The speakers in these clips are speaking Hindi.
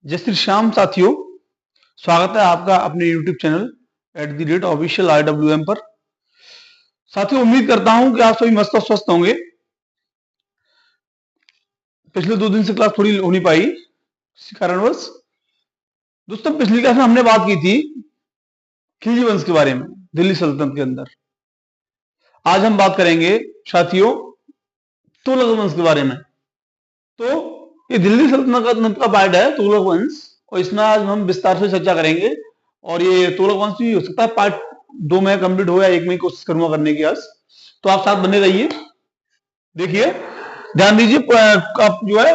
जय श्री श्याम साथियों, स्वागत है आपका अपने YouTube चैनल @official_IWM पर। साथियों, उम्मीद करता हूं कि आप सभी मस्त और स्वस्थ होंगे। पिछले 2 दिन से क्लास थोड़ी हो नहीं पाई किसी कारणवश। दोस्तों, पिछली क्लास में हमने बात की थी खिलजी वंश के बारे में, दिल्ली सल्तनत के अंदर। आज हम बात करेंगे साथियों तुगलक वंश के बारे में। तो ये दिल्ली सल्तनत का पार्ट है तुगलक वंश, और इसमें आज हम विस्तार से चर्चा करेंगे। और ये तुगलक वंश भी हो सकता है पार्ट 2 में कंप्लीट हो या 1 में कोशिश करूंगा करने की आज। तो आप साथ बने रहिए। देखिए, ध्यान दीजिए, आप जो है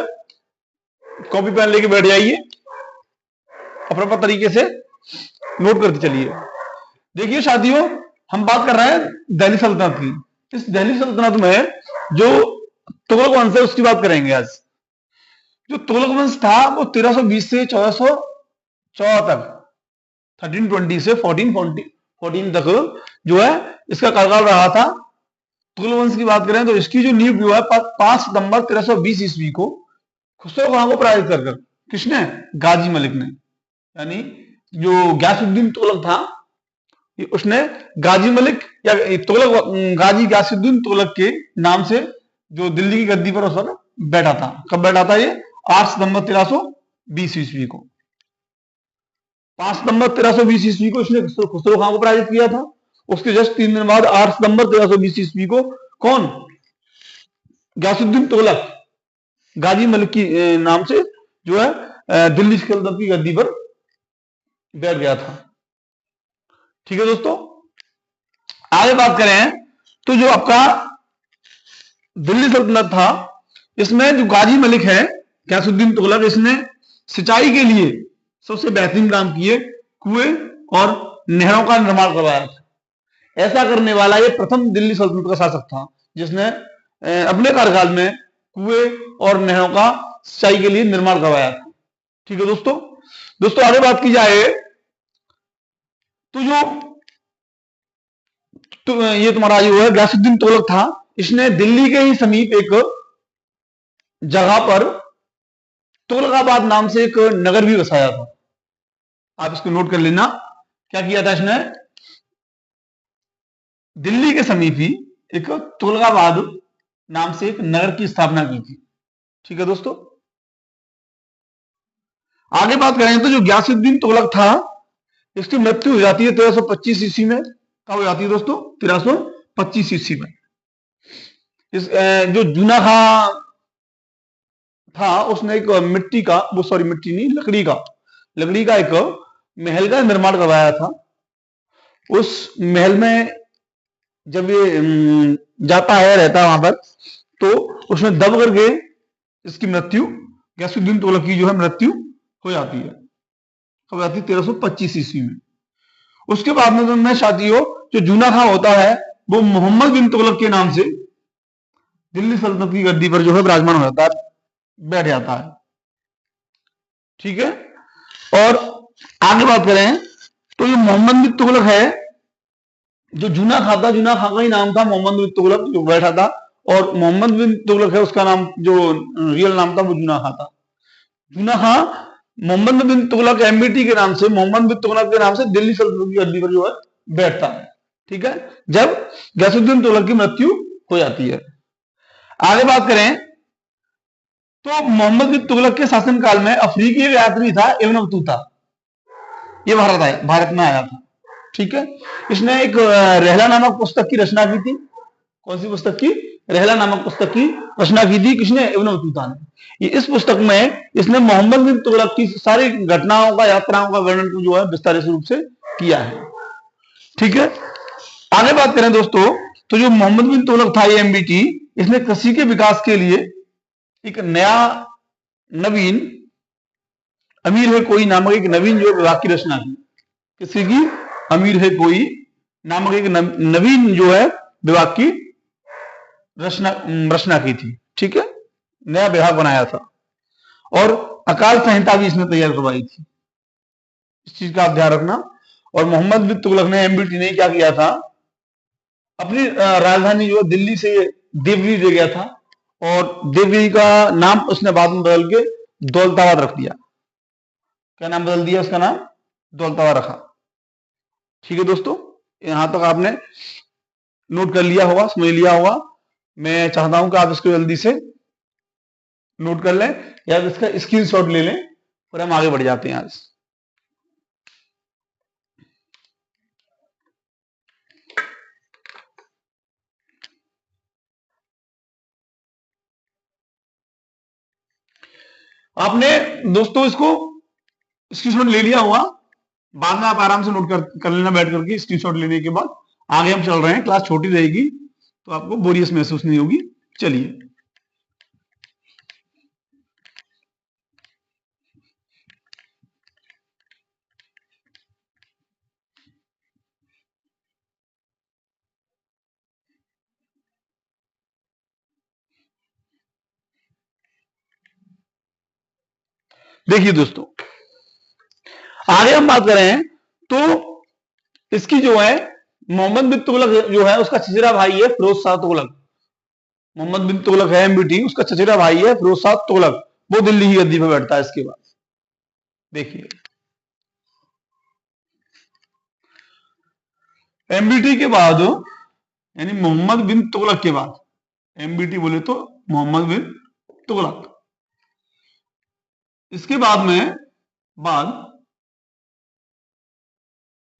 कॉपी पेन लेके बैठ जाइए, अपना तरीके से नोट करते चलिए। देखिए साथियों, हम बात कर रहे हैं दिल्ली सल्तनत की। इस दिल्ली सल्तनत में जो तुगलक वंश है उसकी बात करेंगे आज। जो तुगलक वंश था वो 1320 से 1414 तक, 1320 से 1414 तक जो है इसका कार्यकाल रहा था। तुगलक वंश की बात करें तो इसकी जो नींव जो है 5 सितंबर 1320 ईस्वी को खुसरो खां को पराजित कर किसने? गाजी मलिक ने। यानी जो गयासुद्दीन तुगलक था, उसने गाजी मलिक या तुगलक गाजी गयासुद्दीन तुगलक के नाम से जो दिल्ली की गद्दी पर उस पर बैठा था। कब बैठा था? ये 8 सितंबर 1320 ईस्वी को। 5 सितंबर 1320 ईस्वी को इसने खुसरो खां को पराजित किया था। उसके जस्ट 3 दिन बाद 8 सितंबर 1320 ईस्वी को कौन? गयासुद्दीन तुगलक गाजी मलिक की नाम से जो है दिल्ली सल्तनत की गद्दी पर बैठ गया था। ठीक है दोस्तों, आगे बात करें तो जो आपका दिल्ली सल्तनत था, इसमें जो गाजी मलिक है गयासुद्दीन तुगलक, इसने सिंचाई के लिए सबसे बेहतरीन काम किए, कुएं और नहरों का निर्माण करवाया था। ऐसा करने वाला ये प्रथम दिल्ली सल्तनत का शासक था जिसने अपने कार्यकाल में कुएं और नहरों का सिंचाई के लिए निर्माण करवाया था। ठीक है दोस्तों, आगे बात की जाए तो जो ये तुम्हारा जो है गयासुद्दीन तुगलक था, इसने दिल्ली के ही समीप एक जगह पर तुगलकाबाद नाम से एक नगर भी बसाया था। आप इसको नोट कर लेना। क्या किया था इसने? दिल्ली के समीप ही एक तुगलकाबाद नाम से एक नगर की स्थापना की थी। ठीक है दोस्तों, आगे बात करें तो जो गयासुद्दीन तुगलक था, इसकी मृत्यु हो जाती है 1325 ईस्वी में। कब हो जाती है दोस्तों? 1325 ईस्वी में। इस जो जूना खां था, उसने एक लकड़ी का एक महल का निर्माण करवाया था। उस महल में जब ये जाता है, रहता है वहां पर, तो उसमें दब करके इसकी मृत्यु, गयासुद्दीन तुगलक की जो है मृत्यु हो जाती है। कब जाती है? 1325 ईस्वी में। उसके बाद में साथियों जो जूना खां होता है, वो मोहम्मद बिन तुगलक के नाम से दिल्ली सल्तनत की गद्दी पर जो है विराजमान हो जाता है, बैठ जाता है। ठीक है, और आगे बात करें तो ये मोहम्मद बिन तुगलक है, जो जूना खां था, जूना खां का ही नाम था मोहम्मद बिन तुगलक, जो बैठा था। और मोहम्मद बिन तुगलक है, उसका नाम जो रियल नाम था वो जूना खां था। जूना खां मोहम्मद बिन तुगलक एमबीटी के नाम से, मोहम्मद बिन तुगलक के नाम से दिल्ली सल्तनत की गद्दी पर जो है बैठता है। ठीक है, जब गयासुद्दीन तुगलक की मृत्यु हो जाती है। आगे बात करें तो मोहम्मद बिन तुगलक के शासनकाल में अफ्रीकी एक यात्री था इब्न बतूता, ये भारत में आया था। ठीक है, इसने एक रहला नामक पुस्तक की रचना की थी। कौन सी पुस्तक की? रहला नामक पुस्तक की रचना की थी। किसने? इब्न बतूता ने। इस पुस्तक में इसने मोहम्मद बिन तुगलक की सारी घटनाओं का, यात्राओं का वर्णन को जो है विस्तारित रूप से किया है। ठीक है, आगे बात करें दोस्तों तो जो मोहम्मद बिन तुगलक था, ये एमबीटी, इसने कृषि के विकास के लिए एक नया नवीन अमीर है कोई नामक एक नवीन जो विभाग की रचना की। किसी की? अमीर है कोई नामक एक नवीन जो है विभाग की रचना की थी। ठीक है, नया विभाग बनाया था, और अकाल संहिता भी इसने तैयार करवाई थी। इस चीज का आप ध्यान रखना। और मोहम्मद बिन तुगलक ने, एमबीटी ने क्या किया था? अपनी राजधानी जो दिल्ली से देवगिरी ले गया था, और देवगिरी का नाम उसने बाद में बदल के दौलताबाद रख दिया। क्या नाम बदल दिया, उसका नाम दौलताबाद रखा। ठीक है दोस्तों, यहां तक आपने नोट कर लिया होगा, समझ लिया होगा। मैं चाहता हूं कि आप इसको जल्दी से नोट कर लें या इसका स्क्रीनशॉट ले लें और हम आगे बढ़ जाते हैं आज। आपने दोस्तों इसको स्क्रीनशॉट ले लिया होगा, बाद में आप आराम से नोट कर लेना बैठ करके। स्क्रीनशॉट लेने के बाद आगे हम चल रहे हैं, क्लास छोटी रहेगी तो आपको बोरियस महसूस नहीं होगी। चलिए, देखिए दोस्तों, आगे हम बात करें तो इसकी जो है मोहम्मद बिन तुगलक जो है उसका चचेरा भाई है फिरोज शाह तुगलक। मोहम्मद बिन तुगलक है एमबीटी, उसका चचेरा भाई है फिरोज शाह तुगलक, वो दिल्ली की गद्दी पर बैठता है। इसके बाद देखिए, एमबीटी के बाद यानी मोहम्मद बिन तुगलक के बाद, एमबीटी बोले तो मोहम्मद बिन तुगलक, इसके बाद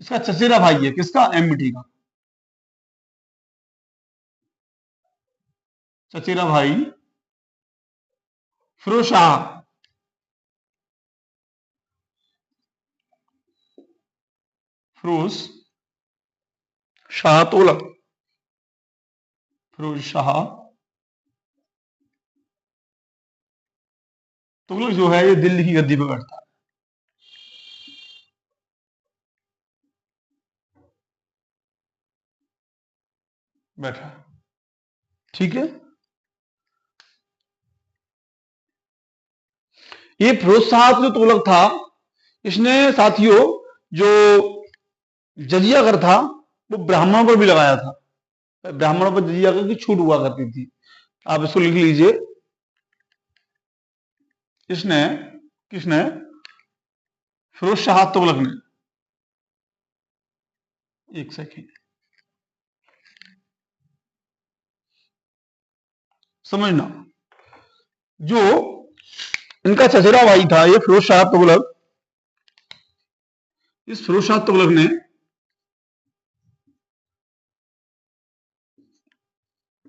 इसका चचेरा भाई है, किसका, एमबीटी का चचेरा भाई फिरोज शाह, फिरोज शाह तुगलक, फिरोज शाह तुगलक जो है ये दिल्ली की गद्दी पर बैठता है, बैठा। ठीक है, ये फिरोज शाह जो तुगलक था, इसने साथियों जो जजिया कर था वो ब्राह्मणों पर भी लगाया था। ब्राह्मणों पर जजिया कर की छूट हुआ करती थी, आप इसको लिख लीजिए। इसने किसने, फिरोज शाह तुगलक ने, एक सेकेंड समझना, जो इनका चचेरा भाई था ये फिरोज शाह तुगलक, इस फिरोज शाह तुगलक ने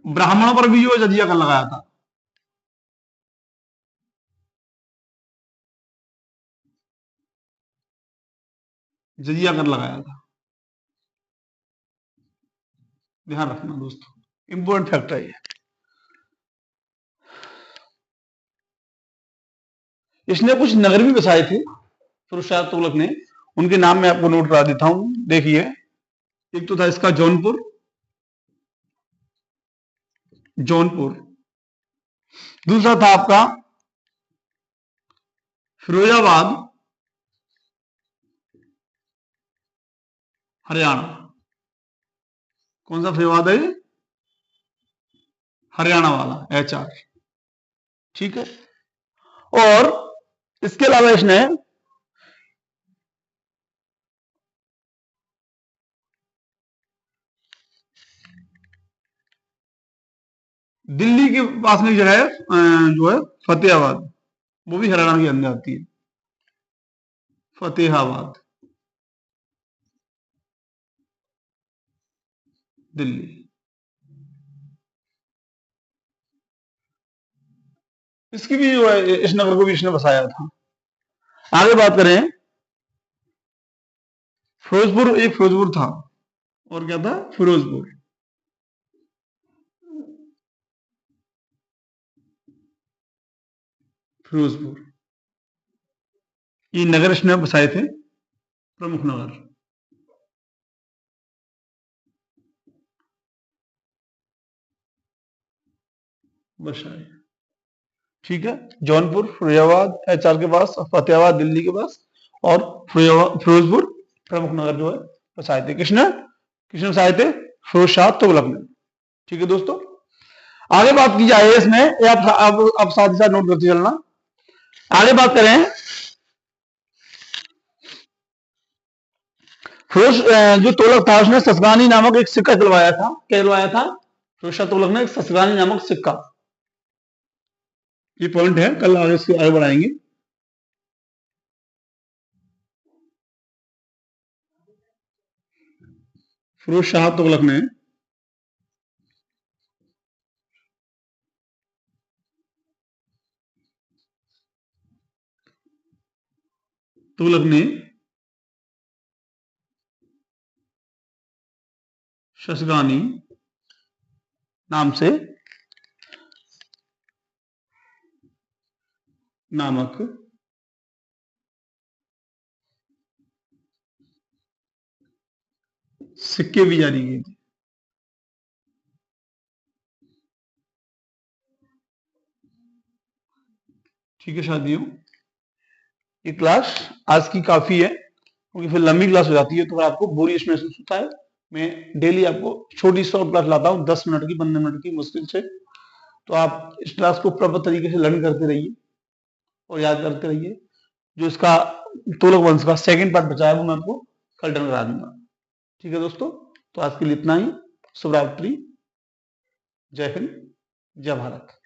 ब्राह्मणों पर भी जो जजिया कर लगाया था। जजिया कर लगाया था, ध्यान रखना दोस्तों, इंपॉर्टेंट फैक्ट है ये। इसने कुछ नगर भी बसाए थे फिरोज शाह तुगलक ने, उनके नाम मैं आपको नोट करा देता हूं। देखिए, एक तो था इसका जौनपुर, जौनपुर, दूसरा था आपका फिरोजाबाद, हरियाणा। कौन सा फिरोजाबाद है, हरियाणा वाला, HR। ठीक है, और इसके अलावा इसने दिल्ली के पास में एक जगह है जो है फतेहाबाद, वो भी हरियाणा के अंदर आती है, फतेहाबाद, दिल्ली। इसकी भी जो है, इस नगर को भी इसने बसाया था। आगे बात करें, फिरोजपुर, एक फिरोजपुर था, और क्या था, फिरोजपुर। फिरोजपुर, ये नगर इसने बसाए थे, प्रमुख नगर बसाए। ठीक है, जौनपुर, फिरोजाबाद HR के पास, फतेहाबाद दिल्ली के पास, और फिरोजपुर प्रमुख नगर जो है बसाए थे। किसने किसने बसाए थे, फिरोज शाह तुगलक ने। ठीक है दोस्तों, आगे बात की जाए इसमें, आप साथ ही साथ नोट करते चलना। आगे बात करें जो तोलक था उसने ससगानी नामक एक सिक्का चलवाया था। क्या चलवाया था? फिरोज शाह तुगलक ने एक ससगानी नामक सिक्का। ये पॉइंट है, कल आगे इसके आगे बढ़ाएंगे। फिरोज शाह तुगलक ने ससगानी नाम से नामक सिक्के भी जारी किए थे। ठीक है साथियों, ये क्लास आज की काफी है, क्योंकि फिर लंबी क्लास हो जाती है तो आपको बोरियस महसूस होता है। मैं डेली आपको छोटी शॉर्ट क्लास लाता हूँ, 10 मिनट की, 15 मिनट की मुश्किल से। तो आप इस क्लास को प्रॉपर तरीके से लर्न करते रहिए और याद करते रहिए। जो इसका तोलक वंश का सेकंड पार्ट बचा है वो मैं आपको कल डन करा दूंगा। ठीक है दोस्तों, तो आज के लिए इतना ही। शुभ रात्रि, जय हिंद, जय भारत।